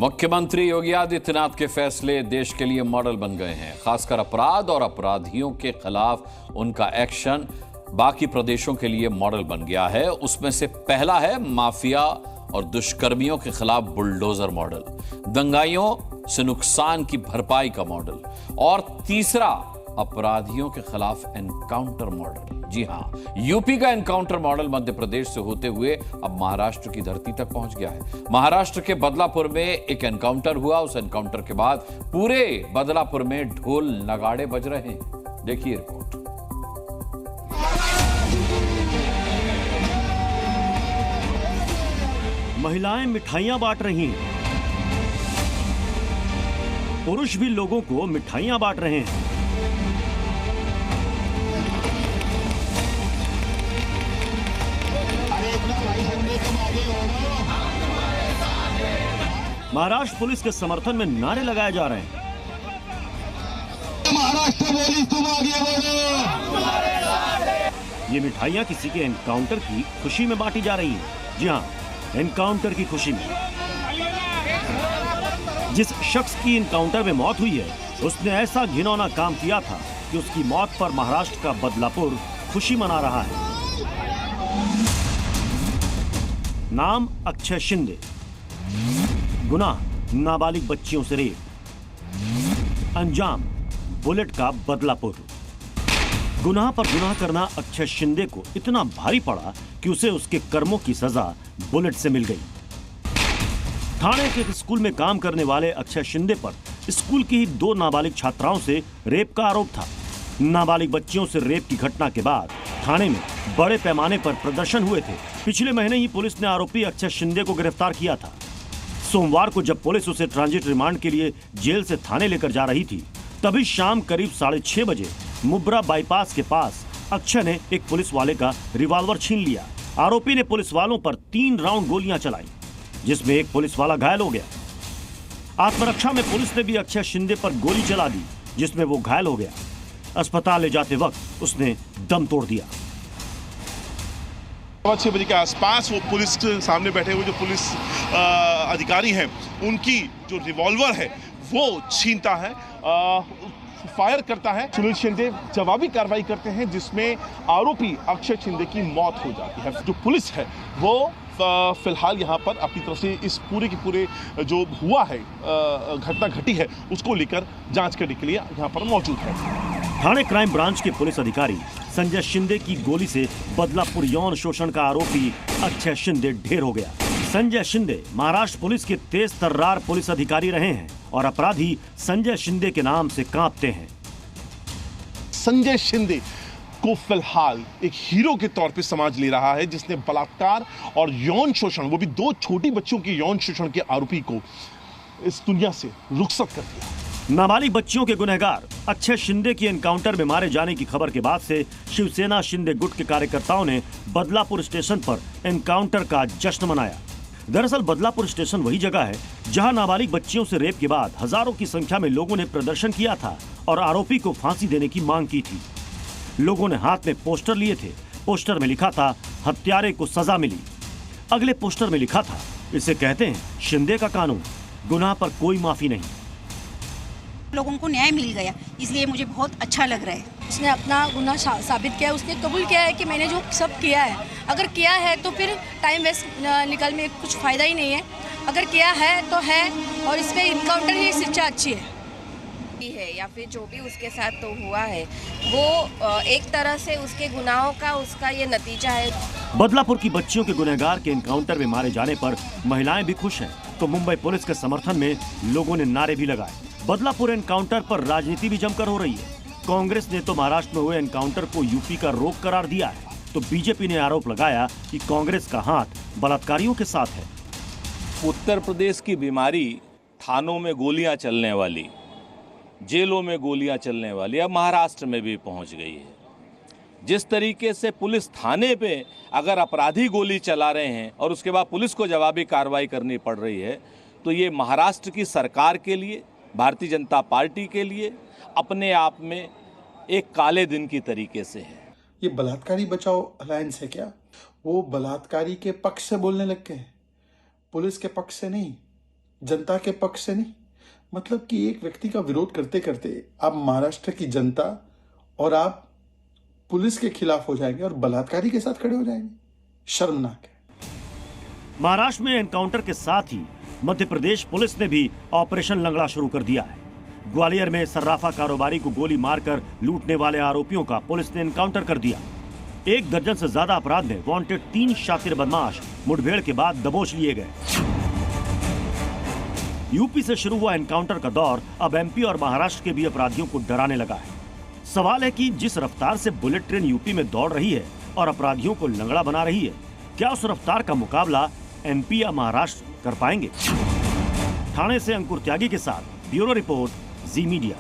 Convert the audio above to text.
मुख्यमंत्री योगी आदित्यनाथ के फैसले देश के लिए मॉडल बन गए हैं। खासकर अपराध और अपराधियों के खिलाफ उनका एक्शन बाकी प्रदेशों के लिए मॉडल बन गया है। उसमें से पहला है माफिया और दुष्कर्मियों के खिलाफ बुलडोजर मॉडल, दंगाइयों से नुकसान की भरपाई का मॉडल, और तीसरा अपराधियों के खिलाफ एनकाउंटर मॉडल। जी हां, यूपी का एनकाउंटर मॉडल मध्य प्रदेश से होते हुए अब महाराष्ट्र की धरती तक पहुंच गया है। महाराष्ट्र के बदलापुर में एक एनकाउंटर हुआ। उस एनकाउंटर के बाद पूरे बदलापुर में ढोल नगाड़े बज रहे हैं। देखिए रिपोर्ट। महिलाएं मिठाइयां बांट रही हैं। पुरुष भी लोगों को मिठाइयां बांट रहे हैं। महाराष्ट्र पुलिस के समर्थन में नारे लगाए जा रहे हैं। महाराष्ट्र पुलिस तुम आगे बढ़ो। ये मिठाइयां किसी के एनकाउंटर की खुशी में बांटी जा रही हैं। जी हां, एनकाउंटर की खुशी में। जिस शख्स की एनकाउंटर में मौत हुई है, उसने ऐसा घिनौना काम किया था कि उसकी मौत पर महाराष्ट्र का बदलापुर खुशी मना रहा है। नाम अक्षय शिंदे, गुनाह नाबालिग बच्चियों से रेप, अंजाम बुलेट का बदलापुर। गुनाह पर गुनाह करना अक्षय शिंदे को इतना भारी पड़ा कि उसे उसके कर्मों की सजा बुलेट से मिल गई। ठाणे के एक स्कूल में काम करने वाले अक्षय शिंदे पर स्कूल की ही 2 नाबालिग छात्राओं से रेप का आरोप था। नाबालिग बच्चियों से रेप की घटना के बाद थाने में बड़े पैमाने पर प्रदर्शन हुए थे। पिछले महीने ही पुलिस ने आरोपी अक्षय शिंदे को गिरफ्तार किया था। सोमवार को जब पुलिस उसे ट्रांजिट रिमांड के लिए जेल से थाने लेकर जा रही थी, तभी शाम करीब 6:30 बजे मुब्रा बाईपास के पास अक्षय ने एक पुलिस वाले का रिवॉल्वर छीन लिया। आरोपी ने पुलिस वालों पर 3 राउंड गोलियां चलाई, जिसमें एक पुलिस वाला घायल हो गया। आत्मरक्षा में पुलिस ने भी अक्षय शिंदे पर गोली चला दी, जिसमें वो घायल हो गया। अस्पताल ले जाते वक्त उसने दम तोड़ दिया। 6 बजे के आसपास वो पुलिस के सामने बैठे हुए जो पुलिस अधिकारी हैं, उनकी जो रिवॉल्वर है वो छीनता है, फायर करता है। सुनील शिंदे जवाबी कार्रवाई करते हैं, जिसमें आरोपी अक्षय शिंदे की मौत हो जाती है। जो पुलिस है वो फिलहाल यहाँ पर अपनी तरफ से इस पूरे की पूरे जो हुआ है, घटना घटी है, उसको लेकर जांच करने के लिए यहाँ पर मौजूद है। ठाणे क्राइम ब्रांच के पुलिस अधिकारी संजय शिंदे की गोली से बदलापुर यौन शोषण का आरोपी अक्षय शिंदे ढेर हो गया। संजय शिंदे महाराष्ट्र पुलिस के तेज तर्रार पुलिस अधिकारी रहे हैं और अपराधी संजय शिंदे के नाम से कांपते हैं। संजय शिंदे को फिलहाल एक हीरो के तौर पे समाज ले रहा है, जिसने बलात्कार और यौन शोषण, वो भी 2 छोटी बच्चियों के यौन शोषण के आरोपी को इस दुनिया से रुखसत कर दिया। नाबालिग बच्चियों के गुनहगार अक्षय शिंदे की एनकाउंटर में मारे जाने की खबर के बाद से शिवसेना शिंदे गुट के कार्यकर्ताओं ने बदलापुर स्टेशन पर एनकाउंटर का जश्न मनाया। दरअसल बदलापुर स्टेशन वही जगह है जहां नाबालिग बच्चियों से रेप के बाद हजारों की संख्या में लोगों ने प्रदर्शन किया था और आरोपी को फांसी देने की मांग की थी। लोगों ने हाथ में पोस्टर लिए थे। पोस्टर में लिखा था, हत्यारे को सजा मिली। अगले पोस्टर में लिखा था, इसे कहते हैं शिंदे का कानून, गुनाह पर कोई माफी नहीं। लोगों को न्याय मिल गया, इसलिए मुझे बहुत अच्छा लग रहा है। उसने अपना गुनाह साबित किया, उसने कबूल किया है कि मैंने जो सब किया है। अगर किया है तो फिर टाइम वेस्ट निकल में कुछ फ़ायदा ही नहीं है। अगर किया है तो है, और इस पर इनकाउंटर ही शिक्षा अच्छी है या फिर जो भी उसके साथ तो हुआ है, वो एक तरह से उसके गुनाहों का उसका ये नतीजा है। बदलापुर की बच्चियों के गुनहगार के एनकाउंटर में मारे जाने पर महिलाएं भी खुश हैं, तो मुंबई पुलिस के समर्थन में लोगों ने नारे भी लगाए। बदलापुर एनकाउंटर पर राजनीति भी जमकर हो रही है। कांग्रेस ने तो महाराष्ट्र में हुए एनकाउंटर को यूपी का रोक करार दिया है, तो बीजेपी ने आरोप लगाया कि कांग्रेस का हाथ बलात्कारियों के साथ है। उत्तर प्रदेश की बीमारी, थानों में गोलियां चलने वाली, जेलों में गोलियां चलने वाली, अब महाराष्ट्र में भी पहुंच गई है। जिस तरीके से पुलिस थाने पे अगर अपराधी गोली चला रहे हैं और उसके बाद पुलिस को जवाबी कार्रवाई करनी पड़ रही है, तो ये महाराष्ट्र की सरकार के लिए, भारतीय जनता पार्टी के लिए अपने आप में एक काले दिन की तरीके से है। ये बलात्कारी बचाओ अलायंस है क्या? वो बलात्कारी के पक्ष से बोलने लग गए, पुलिस के पक्ष से नहीं। जनता के पक्ष से नहीं, मतलब कि एक व्यक्ति का विरोध करते करते आप महाराष्ट्र की जनता और आप पुलिस के खिलाफ हो जाएंगे और बलात्कारी के साथ खड़े हो जाएंगे। शर्मनाक है। महाराष्ट्र में एनकाउंटर के साथ ही मध्य प्रदेश पुलिस ने भी ऑपरेशन लंगड़ा शुरू कर दिया है। ग्वालियर में सर्राफा कारोबारी को गोली मारकर लूटने वाले आरोपियों का पुलिस ने एनकाउंटर कर दिया। 1 दर्जन से ज्यादा अपराध में वांटेड 3 शातिर बदमाश मुठभेड़ के बाद दबोच लिए गए। यूपी से शुरू हुआ एनकाउंटर का दौर अब एमपी और महाराष्ट्र के भी अपराधियों को डराने लगा है। सवाल है कि जिस रफ्तार से बुलेट ट्रेन यूपी में दौड़ रही है और अपराधियों को लंगड़ा बना रही है, क्या उस रफ्तार का मुकाबला एमपी या महाराष्ट्र कर पाएंगे? ठाणे से अंकुर त्यागी के साथ ब्यूरो रिपोर्ट, जी मीडिया।